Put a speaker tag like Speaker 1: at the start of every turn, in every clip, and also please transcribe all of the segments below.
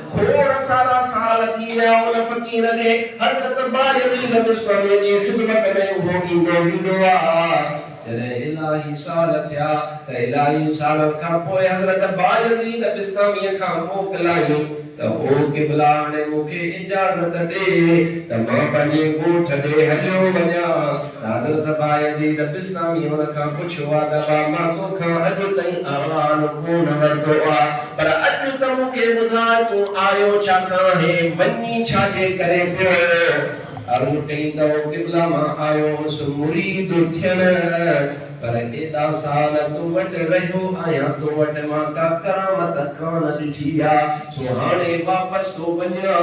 Speaker 1: थोड़ा सारा साल थी विया उन फकीर खे हज़रत बायज़ीद बिस्तामी जी खिदमत में होगी दोविंदो आ जॾहिं इलाही साल थिया त इलाही साल खां पोइ हज़रत बायज़ीद बिस्तामी खां मोकिलायूं त ओ क़िबला ने मूंखे इजाज़त ॾे त मां पंहिंजे ॻोठ ॾे हलियो वञा। हज़रत बायज़ीद बिस्तामी हुन खां पुछियो आहे त मां तोखां अॼु ताईं आवाज़ कोन वरितो आहे पर अॼु त मूंखे ॿुधाए तूं आयो छाकाणि आहे वञी छाजे करे पियो। अरूं कई त क़िबला मां आयो हुअसि मुरीद थियण पर एॾा साल तो वटि रहियो आहियां तो वटि मां का करामत कान ॾिठी आहे सो हाणे वापसि थो वञा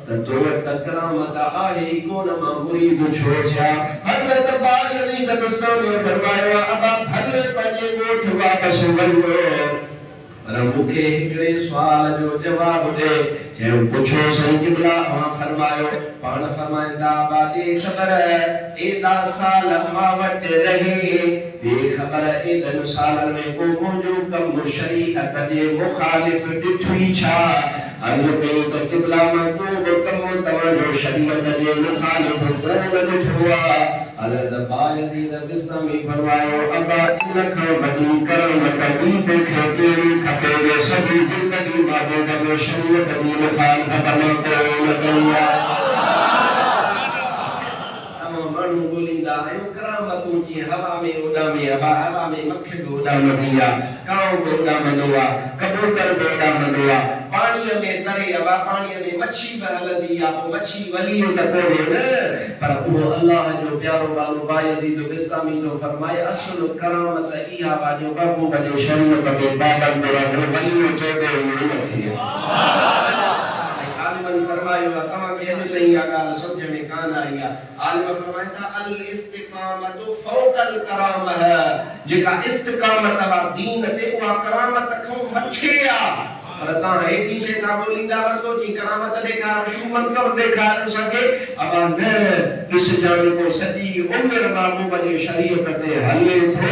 Speaker 1: त तो वटि करामत आहे ई कोन मां मुरीद छो थिया। हज़रत बायज़ीद बिस्तामी फरमायो अबा भले पंहिंजे ॻोठ वापसि वञो पर मूंखे हिकिड़े सुवाल जो जवाब ॾे। चयो पुछो साईं क़िबला। फरमायो पाण फरमाईंदा बादी ख़बर एॾा साल मां वटि रही बेख़बर एॾनि सालनि में को मुंहिंजो कमु शरीअत जे मुखालिफ़ ॾिठो ई छा। अर्ज़ु कई त क़िबला मां को बि कमु तव्हांजो शरीअत जे मुखालिफ़ कोन ॾिठो आहे। हज़रत बायज़ीद बिस्तामी फरमायो अबा इन खां वॾी करामत ॿी तोखे कहिड़ी खपे जो सॼी ज़िंदगी माबूद जो शरीअत जी मुखालिफ़त न कोन कई आहे। माण्हू ॻोल्हींदा आहियूं करामतूं जीअं हवा में उॾामे हवा में मक्खी बि उॾामंदी आहे कांव बि उॾामंदो आहे कबूतर बि उॾामंदो आहे पाणीअ में तरे पाणीअ में मच्छी बि हलंदी आहे पोइ मच्छी वली त कोन्हे न पर उहो अल्लाह जो प्यारो बालो बायज़ीद बिस्तामी थो फरमाए असुल करामत इहा आहे जो महबूब जे शरीअत ते पाबंद रहो वली चोदे न थिए। आलिमन फरमायो तव्हांखे अॼु ताईं इहा ॻाल्हि सम्झ में कान आई आहे। आलिम फरमाईंदा अल इस्तिक़ामतु फ़ौक़ल करामह जेका इस्तिक़ामत आहे दीन ते उहा करामत खां मथे आहे पर तव्हां हेठी शइ था ॻोल्हींदा वरितो जी करामत ॾेखार शू मंतर ॾेखारण सघे अबा न ॾिसजांइ पोइ सॼी उमिरि महबूब जे शरीअत ते हले थो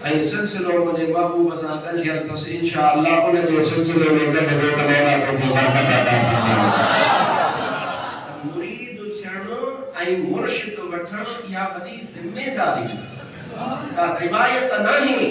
Speaker 1: ऐं सिलसिलो मुंहिंजे महबूब सां गॾियल अथसि इंशाअल्लाह उन जे सिलसिले में गॾु वेठो मौला तोखे बरकत अता फरमाए। मुरीद थियण ऐं मुर्शिद वठण इहा वॾी ज़िमेदारी का रिवायत नहीं।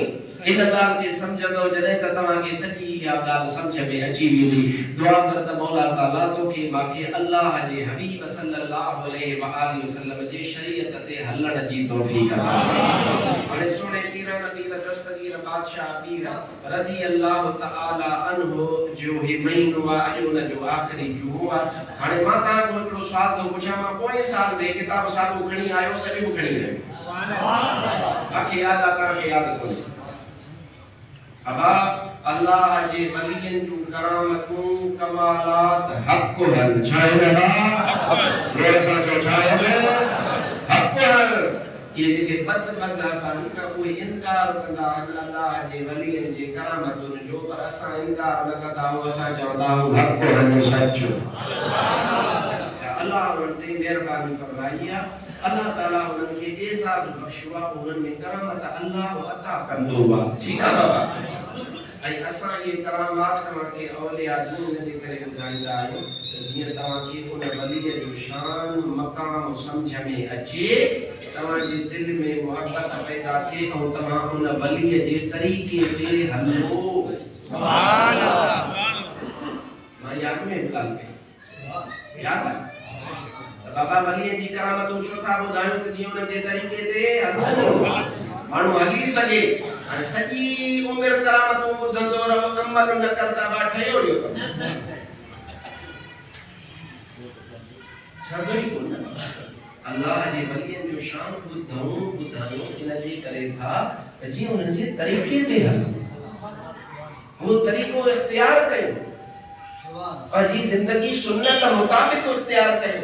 Speaker 1: इन ॻाल्हि खे सम्झंदो जॾहिं त तव्हांखे सॼी इहा ॻाल्हि सम्झ में अची वेंदी। दुआ कर त मौला ताला तोखे मांखे अल्लाह जे हबीब सल्लल्लाहु अलैहि व आलिहि वसल्लम जे शरीयत ते हलण जी तौफीक अता फरमाए। हाणे सुणे पीरन पीर दस्तगीर बादशाह पीर रज़ी अल्लाह तआला अन्हु जो ही महीनो आहे उन जो आखिरी जुमो आहे। हाणे मां तव्हांखो हिकिड़ो सुवाल थो पुछां मां पोएं साल में किताब साॻियो खणी आयो सॼो खणी आयो बाक़ी यादि आहे तव्हांखे यादि कोन्हे। अबा अल्लाह जे वलियन जो करामतूं कमालात हक़ हन छाहे ना जोर सां चओ छाहे हक़ ये जेके बद मज़हब आहिनि उहे इनकार कंदा आहिनि अल्लाह जे वलियन जे करामतुनि जो पर असां इनकार न कंदा आहियूं असां चवंदा आहियूं हक़ हन सचो। अल्लाह उन्हनि ते महिरबानी फरमाई आहे। अल्लाह ताला उन्हनि खे एज़ाज़ बख़्शियो आहे उन्हनि में करामत अल्लाह अता कंदो आहे। ठीकु आहे बाबा ऐं असां इहे करामात तव्हांखे औलिया दीन जे करे ॿुधाईंदा आहियूं त जीअं तव्हांखे उन वलीअ जो शान मक़ाम सम्झ में अचे तव्हांजे दिलि में मुहबत पैदा थिए ऐं तव्हां उन वलीअ जे तरीक़े ते हलो। सुभान अल्लाह। मां यादि में बि ॻाल्हि कई यादि आहे बाबा वलीअ जी करामतूं छो था ॿुधायूं त जीअं उन जे तरीक़े ते हलो माण्हू हली सघे। हाणे सॼी उमिरि करामतूं ॿुधंदो रहो अमल न कंदा बा ठहियो ॾियो छॾो ई कोन। अल्लाह जे वलियन जो शान ॿुधायूं इन जे करे था त जीअं उन्हनि जे तरीक़े ते हलूं, वो तरीक़ो इख्तियार कयो, पंहिंजी ज़िंदगी सुन्नत मुताबिक़ इख्तियार कयो,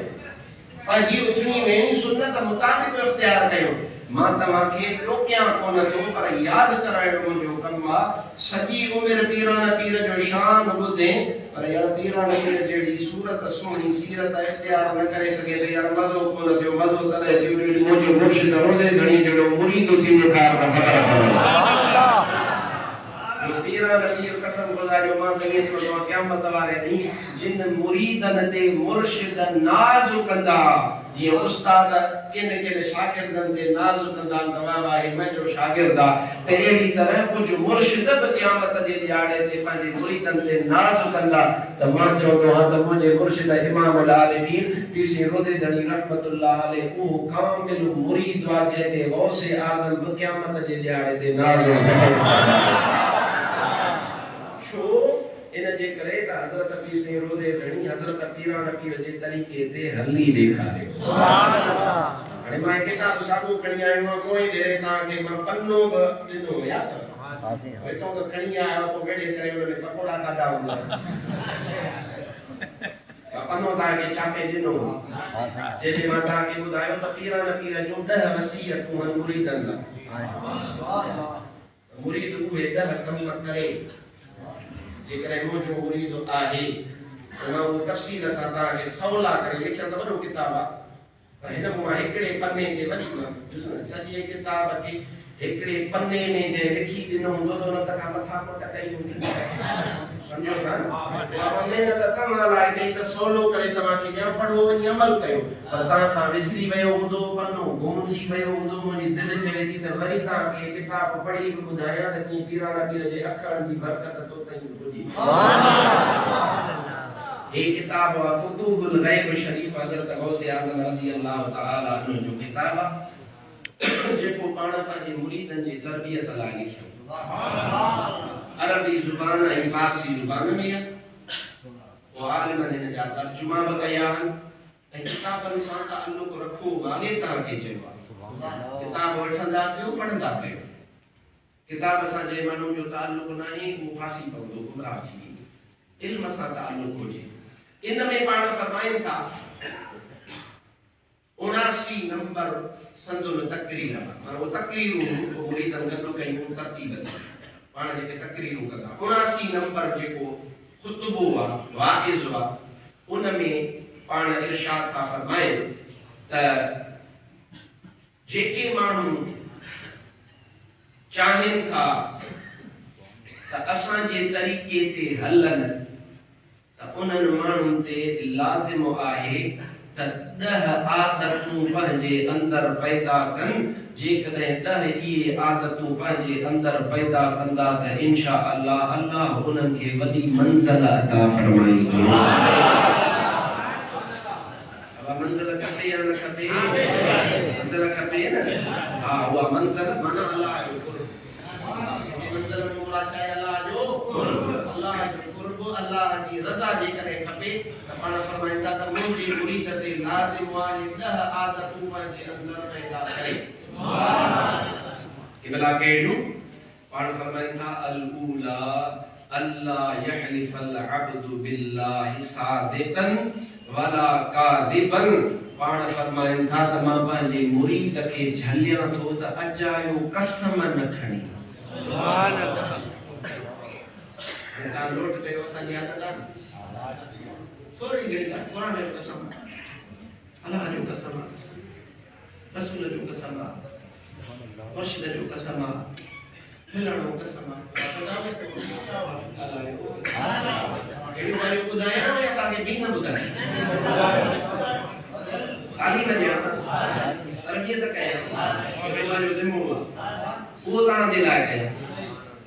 Speaker 1: पंहिंजी उथणी वेहणी सुन्नत मुताबिक़ इख्तियार कयो। मां तव्हांखे टोकियां कोन थो, पर यादि कराइणो मुंहिंजो कमु आहे। सॼी उमिरि पीरान पीर जो शान ॿुधे, पर यार पीरान पीर जहिड़ी सूरत सुहिणी सीरत इख्तियार न करे सघे त यार मज़ो कोन थियो। मज़ो तॾहिं थियो मुंहिंजो मुर्शिद रोज़े घणी जहिड़ो मुरीद थी ॾेखार पीरान पीर कसम खुदा जो मां तव्हांखे चवंदो आहियां क़यामत वारे ॾींहुं जिन मुरीदनि ते मुर्शिद नाज़ कंदा, जीअं उस्ताद किन शागिर्दनि ते नाज़ कंदा तव्हां आहे मुंहिंजो शागिर्द आहे, त अहिड़ी तरह कुझु मुर्शिद बि क़यामत जे ॾियारे ते पंहिंजे मुरीदनि ते नाज़ कंदा। त मां चवंदो आहियां त मुंहिंजे मुर्शिद इमाम आरिफीन पीर रोज़े धणी रहमतुल्लाह अलैह उहो कामिल मुरीद आहे जंहिं ते गौसे आज़म बि क़यामत जे ॾियारे ते नाज़ इन जे करे त हज़रत पीर से रोज़े धणी हज़रत पीरान पीर जे तरीक़े ते हली ॾेखारियो। सुभान अल्लाह। हाणे मां किताब साॻियो खणी आयो आहियां, कोई भेरे तव्हांखे मां पन्नो बि ॾिनो यादि अथव, हितां त खणी आयो पोइ वेड़े करे हुन में पकोड़ा खाधा हूंदा, पन्नो तव्हांखे छापे ॾिनो जंहिंमें मां तव्हांखे ॿुधायो त पीरान पीर जूं 10 वसीयतूं मुरीदनि लाइ। मुरीद उहे 10 कम करे जेकॾहिं मुंहिंजो मुरीद आहे त मां उहो तफ़सील सां तव्हांखे सवला करे लिखियल त वॾो किताब आहे, पर हिन मां हिकिड़े पने ते वठी सॼे किताब खे हिकिड़े पने में जंहिं लिखी ॾिनो हूंदो त उन तखां मथां कोट कई हूंदी, सम्झो था। मां महिनत तव्हां लाइ कई त सवलो करे तव्हांखे ॾियां, पढ़ो वञी अमल कयो, पर तव्हां खां विसरी वियो हूंदो, पनो गुम थी वियो हूंदो, मुंहिंजी दिलि चवे थी त वरी तव्हांखे किताब पढ़ी बि ॿुधायां त कीअं पीरान पीर जे अखरनि जी बरकत तो ताईं पुॼी। ये किताब फुतूहुल गैब शरीफ हज़रत गौसे आज़म रज़ी अल्लाह तआला अन्हु जो किताब आहे, जेको पाण पंहिंजे मुरीदनि जी तरबियत लाइ लिखियो। अरबी ज़ुबान ऐं फारसी ज़ुबान में आहे। वो आलिमनि हिन जा तर्जुमा बि कया आहिनि ऐं किताबनि सां ताल्लुक़ रखो वाले तव्हांखे चयो आहे। किताब वठंदा कयो, पढ़ंदा कयो। किताब सां जे माण्हू जो ताल्लुक़ न आहे उहो फासी पवंदो, गुमराह थी वेंदो। इल्म सां ताल्लुक़ हुजे। इन में पाण फरमाइनि था 79 नंबर संदुल तकरीर, पर वो तकरीरूं मुरीदनि गॾु कयूं तरतीब सां पाण जेके तकरीरूं कंदा। 79 नंबर जेको खुतबो आहे, वाइज़ आहे, उन में पाण इरशाद था फरमाइनि त जेके माण्हू चाहिनि था त असांजे तरीक़े ते हलनि त उन्हनि माण्हुनि ते लाज़िम आहे त 10 आदतूं पंहिंजे अंदर पैदा कनि। जेकॾहिं 10 इहे आदतूं पंहिंजे अंदर पैदा कंदा त इंशा अल्लाह अल्लाह उन्हनि खे वॾी मंज़िल अता फरमाईंदो। मंज़िल खपे या न खपे? मंज़िल खपे न? हा, उहा मंज़िल माना अल्लाह जो कुर्ब। मंज़िल में मुराद छा आहे? अल्लाह जो कुर्ब। अल्लाह जो कुर्ब, अल्लाह जी रज़ा जेकॾहिं खपे त पाण फरमाईंदा त मुंहिंजे मुरीद ते लाज़िम आहे 10 आदतूं पंहिंजे अंदर पैदा करे। इबला कहिड़ियूं? पाण फरमाइनि था अल-ऊला अल्लाह यहलिफल अब्दु बिल्लाहि सादिक़न वला कादिबन। पाण फरमाइनि था त मां पंहिंजे मुरीद खे झलियां थो त अजायो कसम न खणी। सुभान अल्लाह। तव्हां नोट कयो, असांजी आदत आहे थोरी घणी क़ुरान जो कसम, अल्लाह जो कसम, रसूल जो कसम, मुर्शिद जो कसम, फिलणो कसम, ख़ुदा में अल्लाह जो अहिड़ी ॻाल्हियूं ॿुधायां या तव्हांखे ॿी न ॿुधायां? तालीम ॾियां, तरबियत कयां, जो ज़िम्मो आहे उहो तव्हांजे लाइ कयां।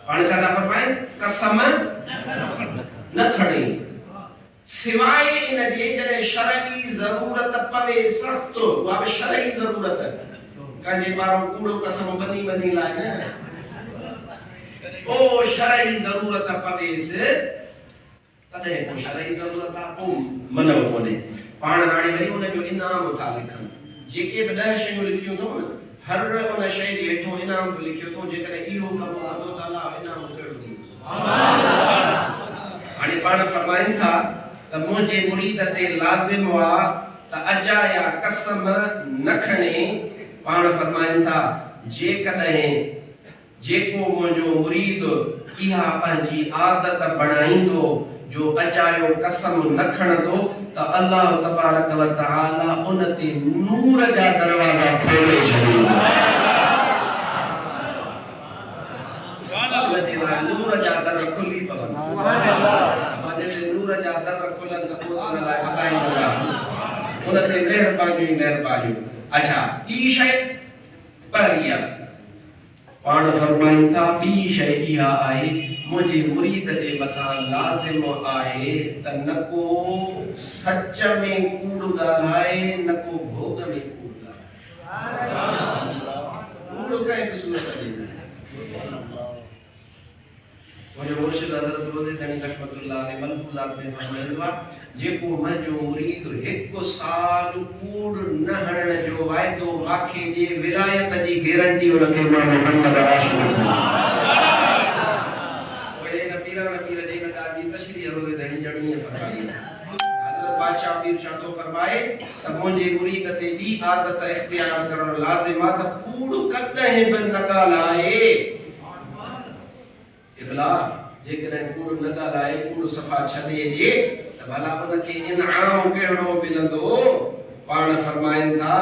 Speaker 1: पाण छा था फरमाइनि? कसम न खणी, सिवाय इन जे जॾहिं शरई ज़रूरत पवे सख़्त, उहा बि शरई ज़रूरत, कंहिंजे ॿारहं कूड़ो कसम बनी बनी लाइ न, ओ शरई ज़रूरत पवेसि तॾहिं पोइ शरई ज़रूरत आहे पोइ मनो कोन्हे। पाण हाणे वरी उन जो इनाम था लिखनि जेके बि 10 शयूं लिखियूं अथऊं न हर उन शइ जे हेठो इनाम बि लिखियो अथऊं जेकॾहिं इहो कमु कंदो त अलाह इनाम कहिड़ो ॾींदो। हाणे पाण फरमाइनि था त मुंहिंजे मुरीद ते लाज़िम हुआ त अजा या कसम न खणे। पाण फरमाइनि था जेकॾहिं जेको मुंहिंजो मुरीद इहा पंहिंजी आदत बणाईंदो जो अजायो कसम न खणंदो त अल्लाह तबारक व तआला उन ते नूर जा दरवाजा खोले छॾींदा। नूर जा दर खुली पवनि। जॾहिं नूर जा दर खुलनि त पोइ उन लाइ वसाइण उन ते महिरबानी महिरबानी। अच्छा ॿी शइ पहिरीं आहे पाण फरमाइनि था ॿी शइ इहा आहे मुंहिंजे मुरीद जे मथां लाज़िम आहे त न को सच में कूड़ ॻाल्हाए न को भोग में कूड़ ॻाल्हाए। कूड़ कंहिं क़िस्म सां ॾींदा मुझे मुर्शिद हज़रत रोज़े धनी रहमतुल्लाह अलैहि मलफूज़ात में फरमाईंदो आहे जेको मुंहिंजो मुरीद 1 साल कूड़ न हणण जो वाइदो माखे जे विलायत जी गारंटी उनखे मां मोहम्मद रसूल ओए न पीर जी ॻाल्हि जी तशरीह रोज़े धनी जणी फरमाई। हज़रत बादशाह पीर शाह तो फरमाए त मुंहिंजे मुरीद ते ॿी आदत इख्तियार करणु लाज़िम आहे त कूड़ कॾहिं बि न ॻाल्हाए। इतला जेकॾहिं कूड़ न ॻाल्हाए कूड़ सफ़ा छॾे ॾिए त भला उनखे इनाम कहिड़ो मिलंदो। पाण फरमाइनि था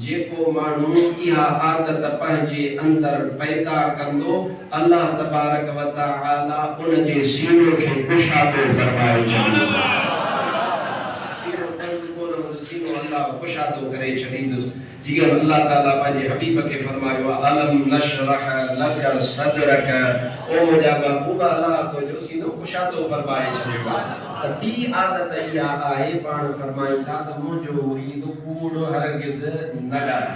Speaker 1: जेको माण्हू इहा आदत पंहिंजे अंदर पैदा कंदो अल्लाह तबारक व तआला उनजे सीने खे कुशादो फरमाए छॾींदो। सीनो तंग कोन हूंदो सीनो अल्लाह कुशादो करे छॾींदुसि। जीअं अल्लाह ताला पंहिंजे हबीब खे फरमायो अलम नशरह लक सदरक ओ मुंहिंजा महबूब अल्लाह तुंहिंजो सीनो कुशादो फरमाए छॾियो आहे। त ॿी आदत इहा आहे पाण फरमाइनि था त मुंहिंजो मुरीद कूड़ हरगिज़ न ॻाल्हाए।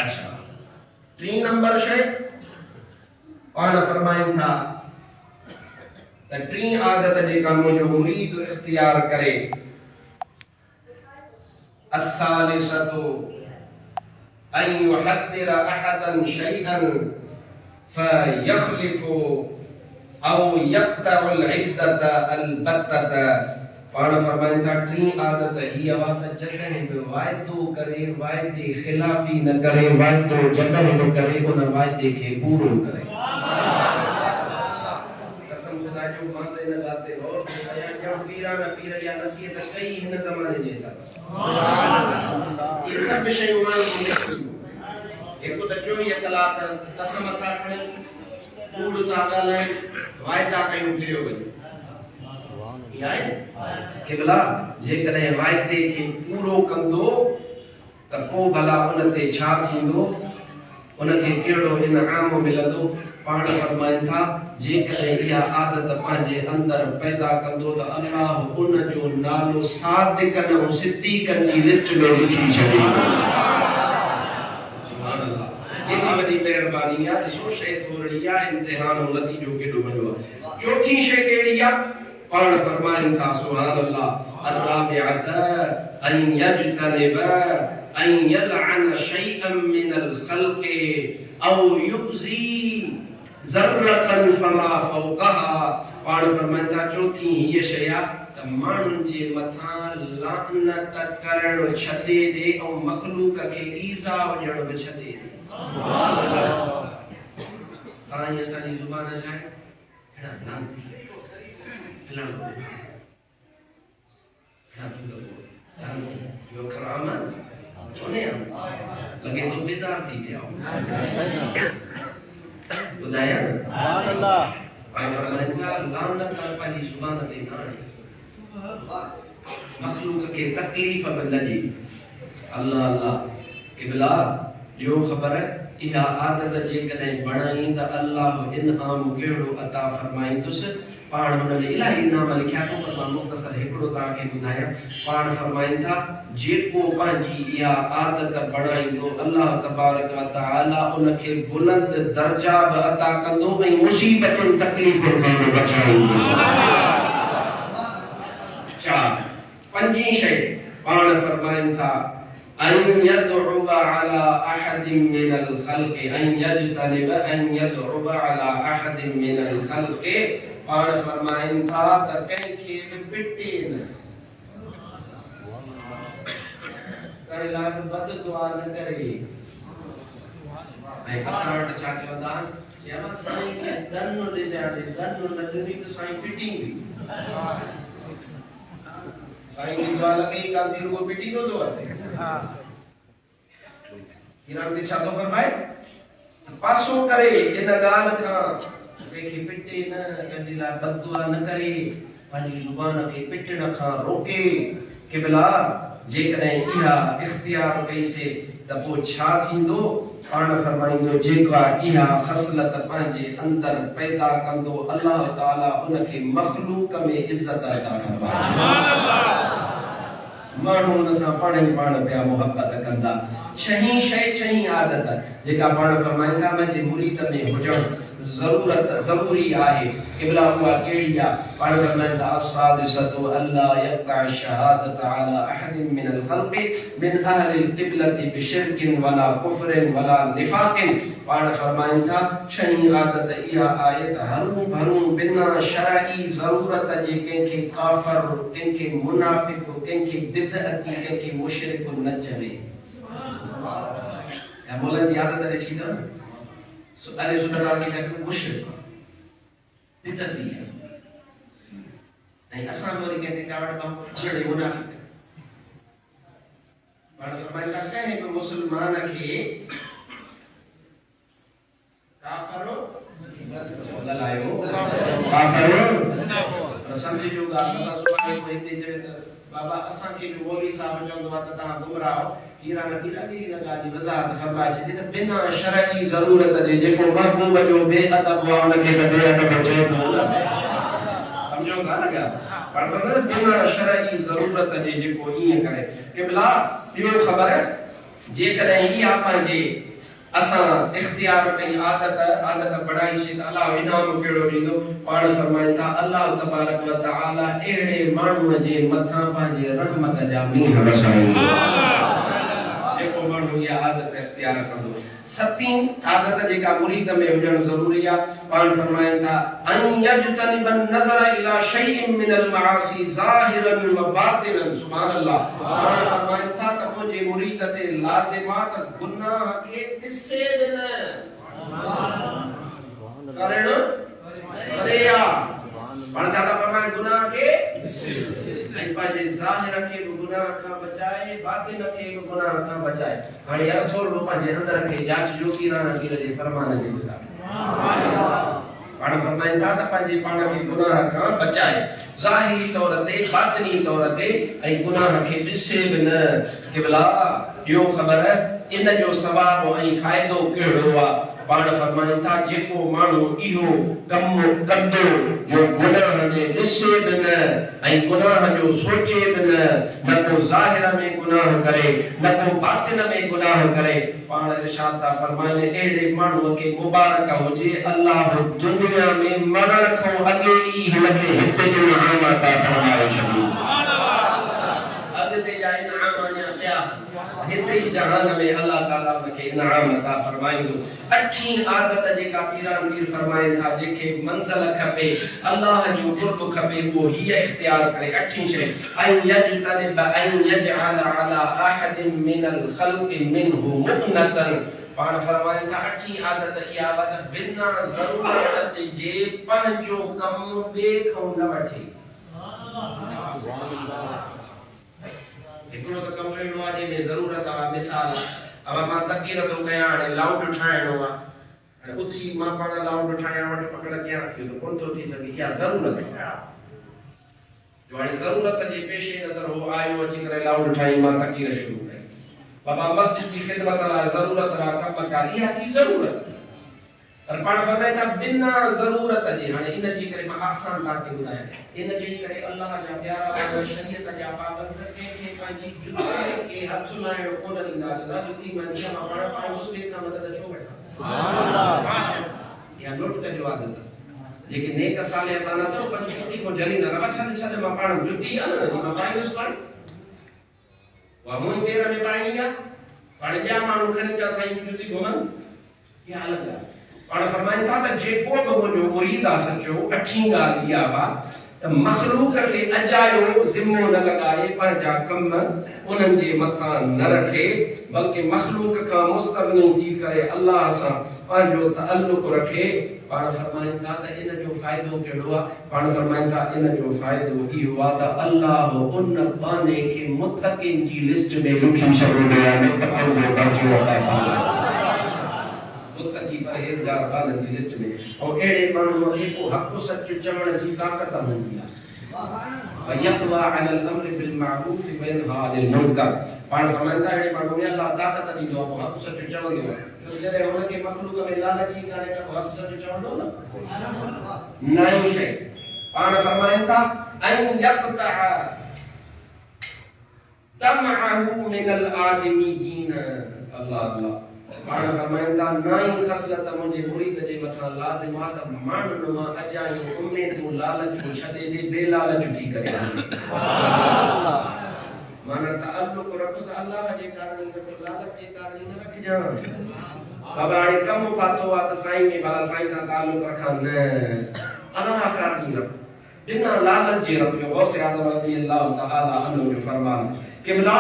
Speaker 1: अच्छा 3 नंबर शइ पाण फरमाइनि था त 3 आदत जेका मुंहिंजो मुरीद इख्तियार करे الثالثة أن يحذر أحدا شيئا فيخلف أو يقطع العدة البتة। पाण फरमाइनि था 3 आदत हीअ आहे त जॾहिं बि वाइदो करे वाइदे ख़िलाफ़ी न करे वाइदो जॾहिं बि करे उन वाइदे खे पूरो करे। कसम खुदा जो मांदे न गाते और या पीराना पीर या नसीहत कई हिन ज़माने जे हिसाब सां ये सब शयूं माण्हू हिकु त 24 कलाक कसम था खणनि कूड़ था ॻाल्हाइनि वाइदा कयूं फिरियो वञे। कि भला जेकॾहिं वाइदे खे पूरो कंदो त पोइ भला उन ते छा थींदो उनखे कहिड़ो इनाम मिलंदो। पाण फरमाइनि था जेकॾहिं इहा आदत पंहिंजे अंदर पैदा कंदो त अल्लाह उन जो नालो सादिक़नि ऐं सिद्दीक़नि जी लिस्ट में लिखी छॾींदो। सुभान अल्लाह केॾी वॾी महिरबानी आहे। ॾिसो शइ थोरी आहे इम्तिहान ऐं नतीजो केॾो वॾो आहे। चौथी शइ कहिड़ी आहे पाण फरमाइनि था सुभान अल्लाह الرابعة أن يجتنب أن يلعن شيئا من الخلق أو يؤذي ذرة فما فوقها। पाण फरमाइनि था चौथी हीअ शइ आहे त माण्हुनि जे मथां लानत करणु छॾे ॾे ऐं मख़लूक खे ईज़ा वञणु बि छॾे ॾे। तव्हांजी असांजी ज़ुबान छा आहे यो करामत चोने लगे तो बेजार थी गया बुधाया अल्लाह परमात्मा लानत कर पाजी जुबान ते ना मखलूक के तकलीफ बंदगी अल्लाह अल्लाह किबला जो खबर है इहा आदत जे कदे बणाई त अल्लाह इनाम केड़ो अता फरमाइंदुस। पाण हुन में इलाही इनाम लिखिया तो पर मां मुख्तसर हिकड़ो ता के बुधाया। पाण फरमाइन था जेको पंहिंजी इहा आदत बणाईंदो अल्लाह तबारक व तआला उनखे बुलंद दर्जा बि अता कंदो ऐं मुसीबतुनि तकलीफ़ुनि खां बि बचाईंदो। 4 पंजी शइ पाण फरमाइन था अन यदउ अला अहदिन मिनल खल्क़ अन यजतनिब अन यदउ अला अहदिन मिनल खल्क़ पाण फरमाइन था त कंहिंखे बि पिटे न करे लाइ बद दुआ न करे ऐं असां वटि छा चवंदा चयो साईं खे दन ॾे जाने दन न ॾिनी त साईं पिटींदी साईं की दुआ लॻई कान थी रुगो पिटी थो तो हीरान खे छा थो फरमाए पासो करे इन ॻाल्हि खां कंहिंखे पिटे न कंहिंजे लाइ बददुआ न करे पंहिंजी ज़ुबान खे पिटण खां रोके क़िबला जेकॾहिं इहा इख्तियार कईसे त पोइ छा थींदो पाण फरमाईंदो जेका इहा ख़सलत पंहिंजे अंदर पैदा कंदो अल्लाह ताला उनखे मखलूक में इज्जत अता फरमाए सुभान अल्लाह माण्हू उन सां पाण पिया मोहब्बत कंदा छही शइ छही आदत जेका पाण फरमाइनि था मुंहिंजे मुरीद में हुजणु ज़रूरी आहे क़िबला हुआ कहिड़ी आहे पाण फरमाइनि था असादिसतु अल्ला यक़्ता शहादत अला अहदिन मिनल ख़ल्क़ि मिन अहलिल क़िबलति बिशिरकिन वला कुफ्रिन वला निफाकिन पाण फरमाइनि था छही आदत इहा आहे त हरू भरू बिना शरई ज़रूरत जे कंहिंखे काफ़िर कंहिंखे मुनाफ़िक़ कंहिंखे बिदअती कंहिंखे मुशरिक न चवे या मोलन जी आदत रखी था अरे सुधार की चर्चा मुशरिक बिदअती है नहीं असां वरी कहते कावड़ बम जड़े मुनाफिक पाण फरमाइनि था कंहिं बि मुस्लमान खे काफ़िर ललायो काफ़िर समझ जो ॻाल्हि असां सुभाणे कोई हिते चवे त बाबा असां खे बि मौलवी साहब चवंदो आहे त तव्हां गुमराह हीरा न पीरा दी न ॻाल्हि वज़ाहत फरमाए छॾी त बिना शरई ज़रूरत जे जेको महबूब जो बेअदब आहे उनखे त बेअदब चए समझो था न क्या पर बिना शरई ज़रूरत जे जेको ईअं करे क़िबला ॿियो ख़बर जेकॾहिं इहा पंहिंजे असां इख्तियार कई आदत बढ़ाईसीं त अल्लाह इनाम कहिड़ो ॾींदो पाण फरमाइनि था अल्लाह तबारक व तआला अहिड़े माण्हूअ जे मथां पंहिंजे रहमत जा मींहं वसाईंदो जेको माण्हू इहा आदत इख्तियार कंदो सतीं आदत जेका मुरीद में हुजणु ज़रूरी आहे पाण फरमाइनि था अन यजतनिब नज़र इला शैइन मिनल मआसी ज़ाहिरन व बातिनन सुभान अल्लाह पाण फरमाइनि था त मुंहिंजे मुरीद ते लाज़िमात गुनाह खे ॾिसे बि न करण अरेया पाण छा था फरमाइनि गुनाह खे ऐं पंहिंजे ज़ाहिर खे बि गुनाह खां बचाए बातिन खे बि गुनाह खां बचाए हाणे यार थोरो पंहिंजे अंदर खे जांच जो कीराना पीर जे फरमान जे पाण फरमाइनि था त पंहिंजे पाण खे गुनाह खां बचाए ज़ाहिरी तौर ते बातिनी तौर ते ऐं गुनाह खे ॾिसे बि न क़िबला इहो ख़बर इन जो सवाब ऐं फ़ाइदो कहिड़ो आहे पाण फरमाइनि था जेको माण्हू इहो कम कंदो जो गुनाह में ॾिसे बि न ऐं गुनाह जो सोचे बि न को ज़ाहिर में गुनाह करे न को बातिन में गुनाह करे पाण इरशाद था फरमाइनि अहिड़े माण्हूअ खे मुबारक हुजे अल्लाह दुनिया में मरण खां अॻे ई हिनखे हिते जो इनाम अता फरमाए छॾियो अॻिते जा इनाम अञा पिया हिते ई जहान में अल्लाह ताला उनखे इनाम अता फरमाईंदो अठी आदत जेका पीरान पीर फरमाइनि था जेके मंज़िल खपे अल्लाह जो क़ुर्ब खपे वो ही इख्तियार करे अठी शइ ऐं यजतनिब ऐं यजअल अला अहदिन मिनल ख़ल्क़ि मिनहु मुनतन पाण फरमाइनि था अठी आदत इहा आहे त बिना ज़रूरत जे पंहिंजो कमु ॿिए खां न वठे हिकिड़ो त कमु अहिड़ो आहे जंहिंमें ज़रूरत आहे मिसाल अब मां तकीर थो कयां हाणे लाउड ठाहिणो आहे हाणे उथी मां पाण लाउड ठाहियां वटि पकड़ कयां थी त कोन थो थी सघे इहा ज़रूरत आहे जो हाणे ज़रूरत जे पेशे नज़र हो आयो अची करे लाउड ठाही मां तकीर शुरू कई बाबा मस्जिद जी ख़िदमत लाइ ज़रूरत आहे कम कार इहा थी ज़रूरत पर पाण फरमाए था बिना ज़रूरत जे हाणे इन जे करे मां आसान तव्हांखे ॿुधायां इन जे करे अल्लाह जा प्यारा माण्हू शरीयत जा पाबंद कंहिंखे पंहिंजी जुती खे हथ लाहिणो कोन ॾींदा न जुती मां पाण पाण मुस्लिम खां मदद छो वठां सुभान अल्लाह इहा नोट कजो आदत जेके नेक साले माना तो पंहिंजी जुती को जली न रवा छा छा मां पाण जुती आहे न जी मां पाईंदुसि पाण वमुन पेर में पानी या पानी जा मानू खने जा साईं जुती घुमन ये अलग है और फरमाइन था त जेको बो जो मुरीद आ सचो अठी गाल या बा त मखलूक के अजायो जिम्मो न लगाए पर जा कम उनन जे मथा न रखे बल्कि मखलूक का मुस्तगनी थी करे अल्लाह सा पर जो ताल्लुक रखे पाण फरमाइन था त इन जो फायदो केड़ो आ पाण फरमाइन था इन जो फायदो ई हुआ त अल्लाह उन बाने के मुत्तकिन जी लिस्ट में लिखी छड़ो है मुत्तकिन जो दर्जो है मुत्तकी परहेज़गार बानन जी लिस्ट में और एड़े मानू जेको हक सच चवण जी ताकत हूंदी आहे वयतवा अलल अम्र बिल मारूफ वयनहा अनिल मुनकर पाण फरमाइंदा एड़े मानू ने अल्लाह ताकत दींदो आहे हक सच चवंदो आहे तो जरे हुन के मखलूक में लालची करे त हक सच चवंदो न नहीं शे पाण फरमाइंदा अन यक़ता तमअहु मिनल आदमीन अल्लाह अल्लाह पाण फरमाइंदा नाई खसलत मुझे मुरीद जे मथा लाजिम आ त मानन मा अजाई उम्मीद लालच को छदे दे बेलालच थी करे माना ताल्लुक रखो त अल्लाह जे कारण न लालच जे कारण न रख जा बाबाणी कम पातो आ त साईं में भला साईं सा ताल्लुक रखन अल्लाह कारण न बिना लालच जे रखो गौसे आज़म रज़ी अल्लाह तआला अन्हु जो फरमान किबला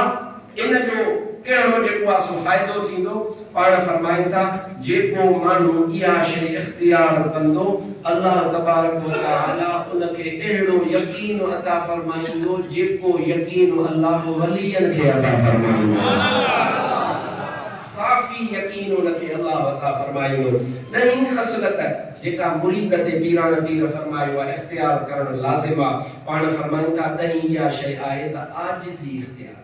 Speaker 1: इन जो केड़ो जेको आ सो फायदो थींदो पाण फरमाइन था जेको मानू इहा शे इख्तियार कंदो अल्लाह तबारक व तआला उनके एड़ो यकीन अता फरमाइंदो जेको यकीन अल्लाह वलियन के अता फरमाइंदो साफी यकीन उनके अल्लाह अता फरमाइंदो नहीं खसलत जेका मुरीद ते पीरान पीर फरमायो आहे इख्तियार करण लाजिम आ पाण फरमाइन था तही इहा शे आहे त आजिज़ी इख्तियार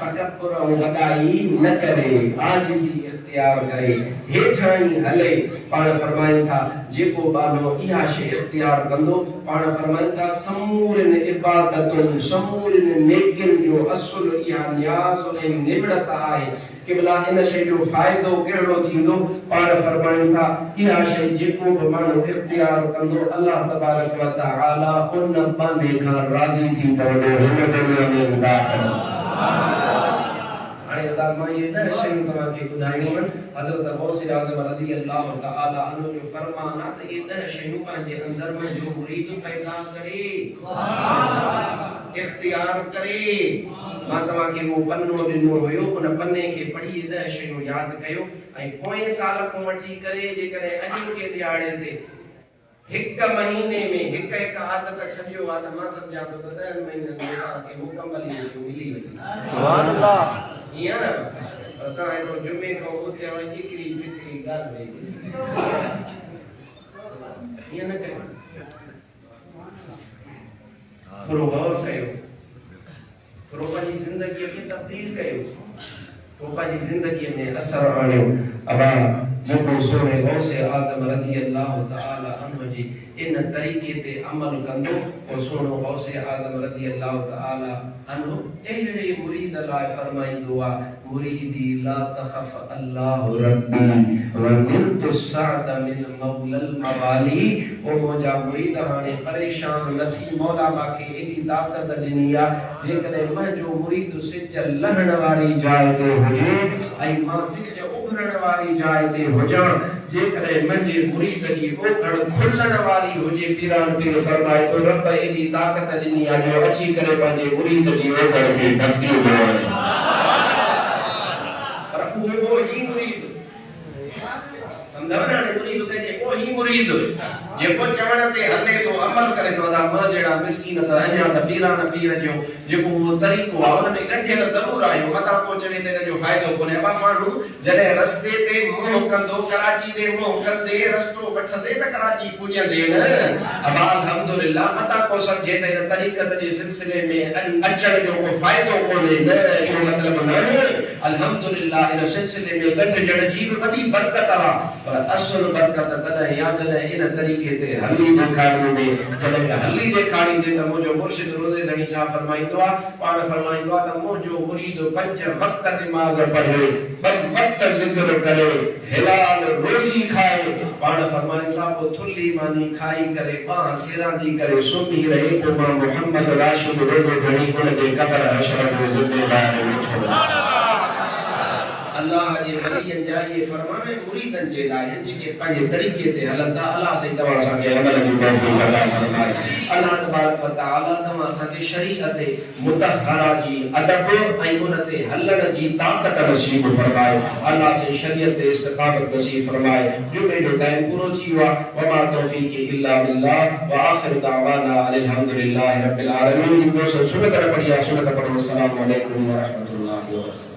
Speaker 1: तकब्बुर और वदाई न करे आजिज़ी इख्तियार करे हेठाई हले पाण फरमाइन था जेको बानो इहा शे इख्तियार कंदो पाण फरमाइन था समूरन इबादतुन समूरन नेकिन जो असुल इहा नियाज़ ऐं निबड़त आहे किबला इन शे जो फायदो केड़ो थींदो पाण फरमाइन था इहा शे जेको भी मानो इख्तियार कंदो अल्लाह तबारक व तआला उन बंदे खां राज़ी थी पवंदो हिन दुनिया में दाख़िल अरे अल्लाह मां ये न शयूं तव्हां खे ॿुधायूं हज़रत गौसे आज़म रज़ी अल्लाह तआला अन्हु जो फरमान आहे त ये न शयूं पंहिंजे अंदर में जो मुरीद पैदा करे इख्तियार करे मां तव्हां खे वो पन्नो ॾिनो हुयो उन पन्ने खे पढ़ी न शयूं यादि कयो ऐं पोएं साल खां वठी करे जेकॾहिं अॼु के ॾियारे ते एक महीने में एक आदत छडियो आ त मां समझा तो 10 महीने में तव्हांखे मुकम्मल जो मिली वई सुभान अल्लाह या पता है तो जुमे को उते वई हिकड़ी फिक्री गाल वई ये न कयो थोरो गौर कयो थोरो पंहिंजी ज़िंदगी खे तब्दील कयो तो पंहिंजी ज़िंदगी में असर आणियो अबा जेको सोने गौसे आज़म रज़ी अल्लाह तआला अन्हु जी इन तरीके ते अमल कंदो और सोनो गौसे आज़म रज़ी अल्लाह तआला अन्हु एड़े मुरीद लाइ फरमाइंदो आ मुरीदी ला तखफ अल्लाह रब्बी व निरतु साद मिन मौलल मवाली ओ मोजा मुरीद हाने परेशान न थी मौला बाके एडी ताकत ॾिनी आ जेकॾहिं मुंहिंजो मुरीद सिज लहण वारी जाइ ते हुजे ऐं मां सिज उभरण वारी जाइ ते हुजण जेकॾहिं मुंहिंजे मुरीद जी ओखड़ खुलण वारी हुजे पीरान पीर फरमाए तो रब एडी ताकत ॾिनी आ जो अची करे पंहिंजे मुरीद जी ओखड़ खे ढकी वञे पर उहो ही मुरीद समझण ने मुरीद ते जेको ही मुरीद जेको चवण ते हले तो अमल करे तो दा मां जेड़ा मिस्कीन त अञा त पीरान पीर जो जेको वो तरीक़ो आ उन में गंठियल जरूर आयो मता को चवे ते जो फायदो कोने बा माण्हू जडे रस्ते ते मुंह कंदो कराची दे मुंह कंदे रस्तो वठंदे त कराची पुॼंदे न अब अल्हम्दुलिल्लाह मता को समझे त इन तरीक़त जे सिलसिले में अचण जो को फायदो कोने न जो मतलब न अल्हम्दुलिल्लाह इन सिलसिले में गंढजण जी वडी बरकत आ पर असल बरकत तद या जडे इन तरीके ते हली देखाड़ने में जडे हली देखाड़ी दे त मुजो मुर्शिद रोज़े धनी छा फरमाइंदो आ पाण फरमाइंदो आ त मुजो मुरीद पंज वक्त नमाज पढ़े, वक्त जिक्र करे, हिलाल रोजी खाए, पाण फरमाए था पो थुल्ली मानी खाई करे बाह सिरांदी करे सुमी रहे पो मां मोहम्मद राशिद रोज़े घणी उन जे कब्र हशर में ज़िम्मेदार छोड़ा। अल्लाह जे वलियन जा ये फरमावे मुरीदन जे लाए जेके पंहिंजे तरीके ते हलंदा अल्लाह से तवा असांखे अमल जी तौफीक अता फरमाए। अल्लाह तबारक व तआला तवा असांखे शरीअत मुतहरा जी अदब ऐं उन ते हलण जी ताक़त नसीब फरमाए। अल्लाह से शरीयत ते इस्तिकामत नसीब फरमाए। जुमे जो टाइम पूरो थी वियो आहे। वमा तौफीक इल्ला बिल्लाह व आखिर दावाना अल्हम्दुलिल्लाहि रब्बिल आलमीन। दोस्तों सुनत पढ़िया सुनत पढ़ो। अस्सलामु अलैकुम व रहमतुल्लाहि व बरकातहू।